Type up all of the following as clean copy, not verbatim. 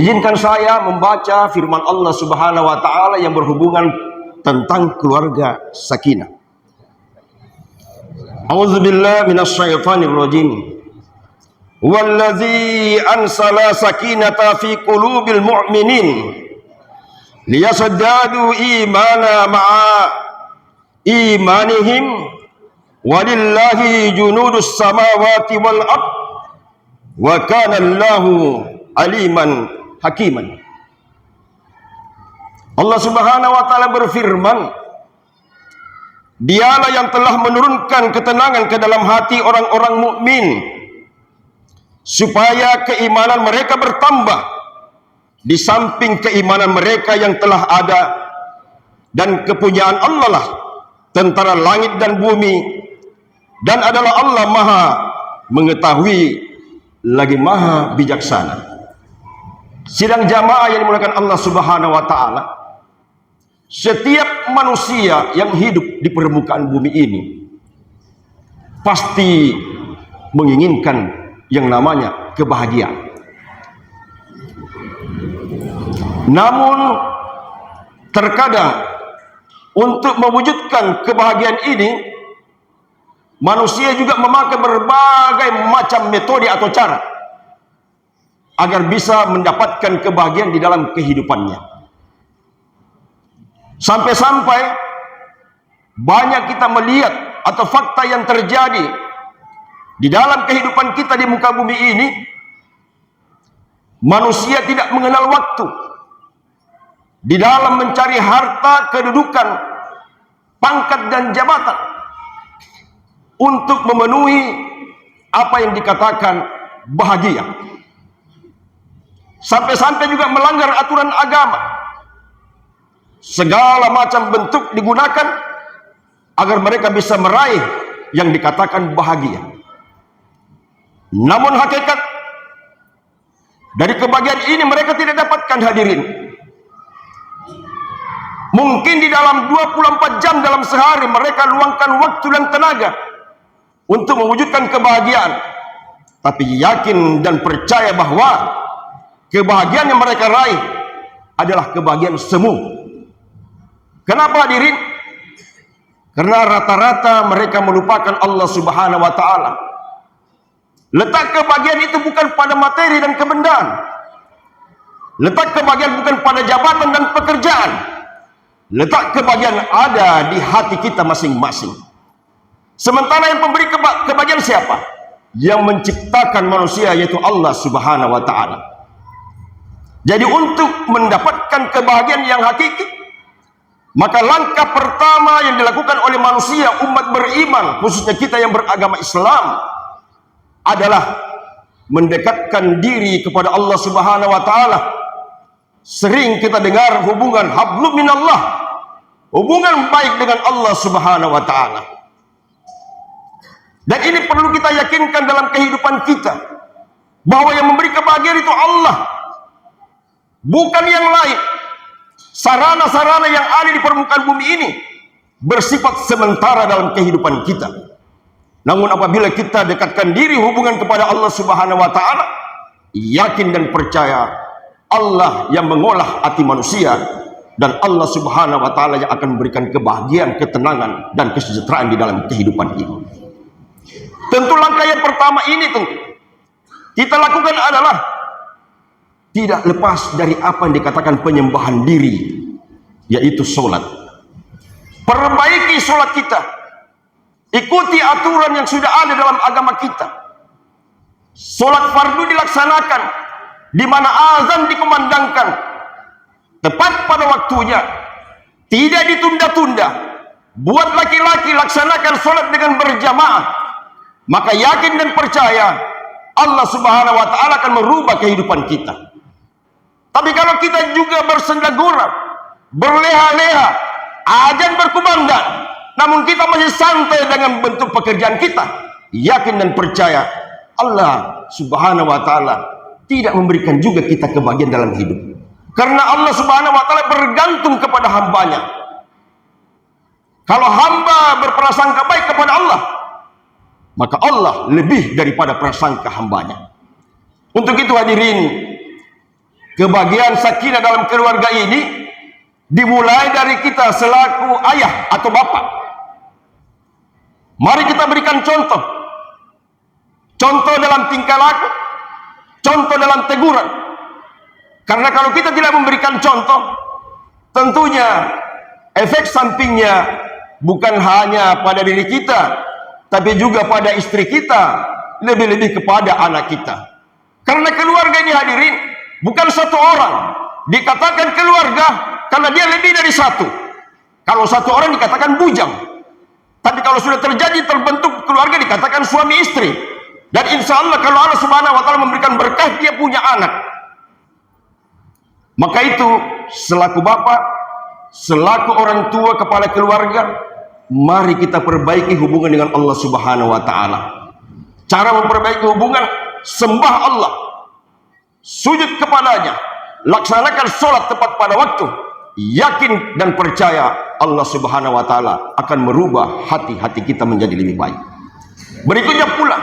Izinkan saya membaca firman Allah Subhanahu wa taala yang berhubungan tentang keluarga sakinah. A'udzubillahi minasyaitonir rajim. Wallazi ansala sakinata fi qulubil mu'minin liyasaddadu imana ma'a imanihim walillahi junudus samawati wal ard wa kana Allahu aliman hakiman. Allah Subhanahu wa taala berfirman, Dialah yang telah menurunkan ketenangan ke dalam hati orang-orang mukmin supaya keimanan mereka bertambah di samping keimanan mereka yang telah ada, dan kepunyaan Allah lah tentara langit dan bumi, dan adalah Allah Maha mengetahui lagi Maha bijaksana. Sidang jamaah yang dimuliakan Allah Subhanahu wa taala, setiap manusia yang hidup di permukaan bumi ini pasti menginginkan yang namanya kebahagiaan. Namun terkadang untuk mewujudkan kebahagiaan ini, manusia juga memakai berbagai macam metode atau cara agar bisa mendapatkan kebahagiaan di dalam kehidupannya. Sampai-sampai banyak kita melihat atau fakta yang terjadi di dalam kehidupan kita di muka bumi ini, manusia tidak mengenal waktu di dalam mencari harta, kedudukan, pangkat dan jabatan untuk memenuhi apa yang dikatakan bahagia. Sampai-sampai juga melanggar aturan agama. Segala macam bentuk digunakan agar mereka bisa meraih yang dikatakan bahagia. Namun hakikat dari kebahagiaan ini mereka tidak dapatkan, hadirin. Mungkin di dalam 24 jam dalam sehari mereka luangkan waktu dan tenaga untuk mewujudkan kebahagiaan, tapi yakin dan percaya bahwa kebahagiaan yang mereka raih adalah kebahagiaan semu. Kenapa, hadirin? Karena rata-rata mereka melupakan Allah Subhanahu wa taala. Letak kebahagiaan itu bukan pada materi dan kebendaan. Letak kebahagiaan bukan pada jabatan dan pekerjaan. Letak kebahagiaan ada di hati kita masing-masing. Sementara yang memberi kebahagiaan siapa? Yang menciptakan manusia, yaitu Allah Subhanahu wa taala. Jadi untuk mendapatkan kebahagiaan yang hakiki, maka langkah pertama yang dilakukan oleh manusia, umat beriman, khususnya kita yang beragama Islam, adalah mendekatkan diri kepada Allah Subhanahu wa taala. Sering kita dengar hubungan hablum minallah, hubungan baik dengan Allah Subhanahu wa taala. Dan ini perlu kita yakinkan dalam kehidupan kita, bahwa yang memberi kebahagiaan itu Allah, bukan yang lain. Sarana-sarana yang ada di permukaan bumi ini bersifat sementara dalam kehidupan kita. Namun apabila kita dekatkan diri hubungan kepada Allah Subhanahu wa taala, yakin dan percaya Allah yang mengolah hati manusia, dan Allah Subhanahu wa taala yang akan memberikan kebahagiaan, ketenangan dan kesejahteraan di dalam kehidupan ini. Tentu langkah yang pertama ini tentu kita lakukan adalah tidak lepas dari apa yang dikatakan penyembahan diri, yaitu sholat. Perbaiki sholat kita, ikuti aturan yang sudah ada dalam agama kita. Sholat fardu dilaksanakan di mana azan dikumandangkan tepat pada waktunya, tidak ditunda-tunda. Buat laki-laki laksanakan sholat dengan berjamaah, maka yakin dan percaya Allah Subhanahu wa taala akan merubah kehidupan kita. Tapi kalau kita juga bersendagura, berleha-leha, azan berkumandang, namun kita masih santai dengan bentuk pekerjaan kita, yakin dan percaya Allah Subhanahu wa taala tidak memberikan juga kita kebahagiaan dalam hidup. Karena Allah Subhanahu wa taala bergantung kepada hambanya. Kalau hamba berprasangka baik kepada Allah, maka Allah lebih daripada prasangka hambanya. Untuk itu, hadirin, Kebahagiaan sakinah dalam keluarga ini dimulai dari kita selaku ayah atau bapak. Mari kita berikan contoh. Contoh dalam tingkah laku, contoh dalam teguran. Karena kalau kita tidak memberikan contoh, tentunya efek sampingnya bukan hanya pada diri kita, tapi juga pada istri kita, lebih-lebih kepada anak kita. Karena keluarga ini hadirin, bukan satu orang. Dikatakan keluarga karena dia lebih dari satu. Kalau satu orang dikatakan bujang. Tapi kalau sudah terjadi terbentuk keluarga dikatakan suami istri. Dan insya Allah kalau Allah Subhanahu wa Ta'ala memberikan berkah, dia punya anak. Maka itu selaku bapak, selaku orang tua, kepala keluarga, mari kita perbaiki hubungan dengan Allah Subhanahu wa Ta'ala. Cara memperbaiki hubungan, sembah Allah, sujud kepadanya, laksanakan sholat tepat pada waktu, yakin dan percaya Allah Subhanahu wa Ta'ala akan merubah hati-hati kita menjadi lebih baik. Berikutnya pula,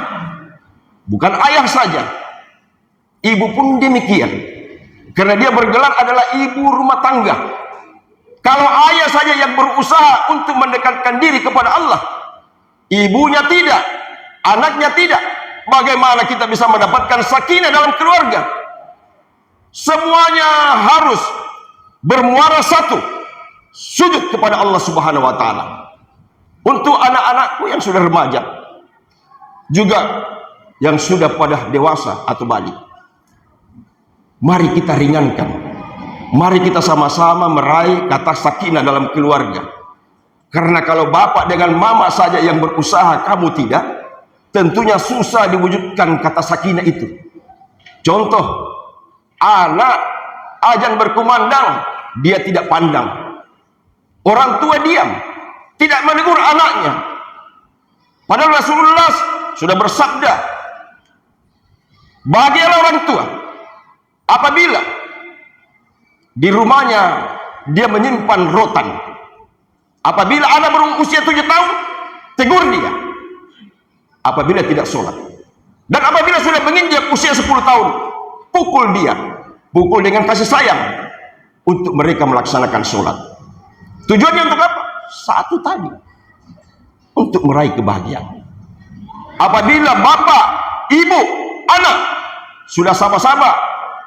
bukan ayah saja, ibu pun demikian, karena dia bergelar adalah ibu rumah tangga. Kalau ayah saja yang berusaha untuk mendekatkan diri kepada Allah, ibunya tidak, anaknya tidak, bagaimana kita bisa mendapatkan sakinah dalam keluarga? Semuanya harus bermuara satu, sujud kepada Allah Subhanahu wa Ta'ala. Untuk anak-anakku yang sudah remaja, juga yang sudah pada dewasa atau balik, mari kita ringankan, mari kita sama-sama meraih kata sakinah dalam keluarga. Karena kalau bapak dengan mama saja yang berusaha, kamu tidak, tentunya susah diwujudkan kata sakinah itu. Contoh, anak azan berkumandang, dia tidak pandang. Orang tua diam, tidak menegur anaknya. Padahal Rasulullah sudah bersabda, bahagialah orang tua apabila di rumahnya dia menyimpan rotan. Apabila anak berusia 7 tahun, tegur dia. Apabila tidak sholat. Dan apabila sudah menginjak usia 10 tahun, pukul dia. Pukul dengan kasih sayang untuk mereka melaksanakan sholat. Tujuannya untuk apa? Satu tadi, untuk meraih kebahagiaan. Apabila bapak, ibu, anak sudah sama-sama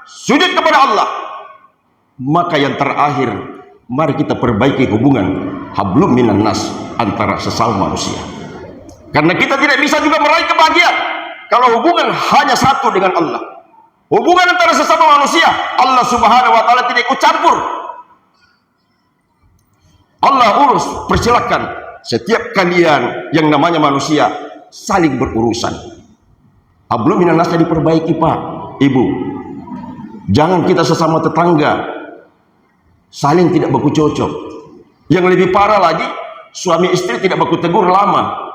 sujud kepada Allah, maka yang terakhir, mari kita perbaiki hubungan hablum minan nas, antara sesama manusia. Karena kita tidak bisa juga meraih kebahagiaan kalau hubungan hanya satu dengan Allah. Hubungan antara sesama manusia, Allah Subhanahu wa Ta'ala tidak ikut campur. Allah urus, persilakan setiap kalian yang namanya manusia saling berurusan. Hablum minan nas diperbaiki, Pak, Ibu. Jangan kita sesama tetangga saling tidak baku cocok. Yang lebih parah lagi, suami istri tidak baku tegur lama.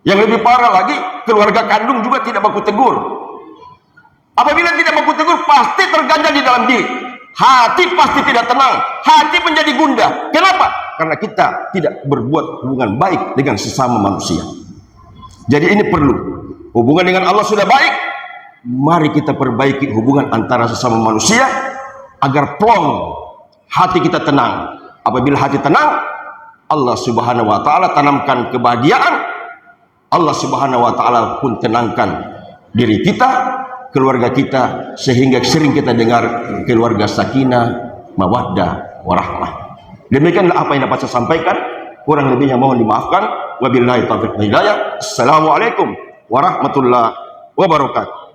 Yang lebih parah lagi, keluarga kandung juga tidak baku tegur. Apabila tidak baku tegur, pasti terganjal di dalam diri. Hati pasti tidak tenang, hati menjadi gundah. Kenapa? Karena kita tidak berbuat hubungan baik dengan sesama manusia. Jadi ini perlu. Hubungan dengan Allah sudah baik, mari kita perbaiki hubungan antara sesama manusia agar plong, hati kita tenang. Apabila hati tenang, Allah Subhanahu wa Ta'ala tanamkan kebahagiaan. Allah Subhanahu wa Ta'ala pun tenangkan diri kita, keluarga kita, sehingga sering kita dengar keluarga sakinah, mawaddah, warahmah. Demikianlah apa yang dapat saya sampaikan. Kurang lebihnya mohon dimaafkan. Wabillahi taufiq wal hidayah. Assalamualaikum warahmatullahi wabarakatuh.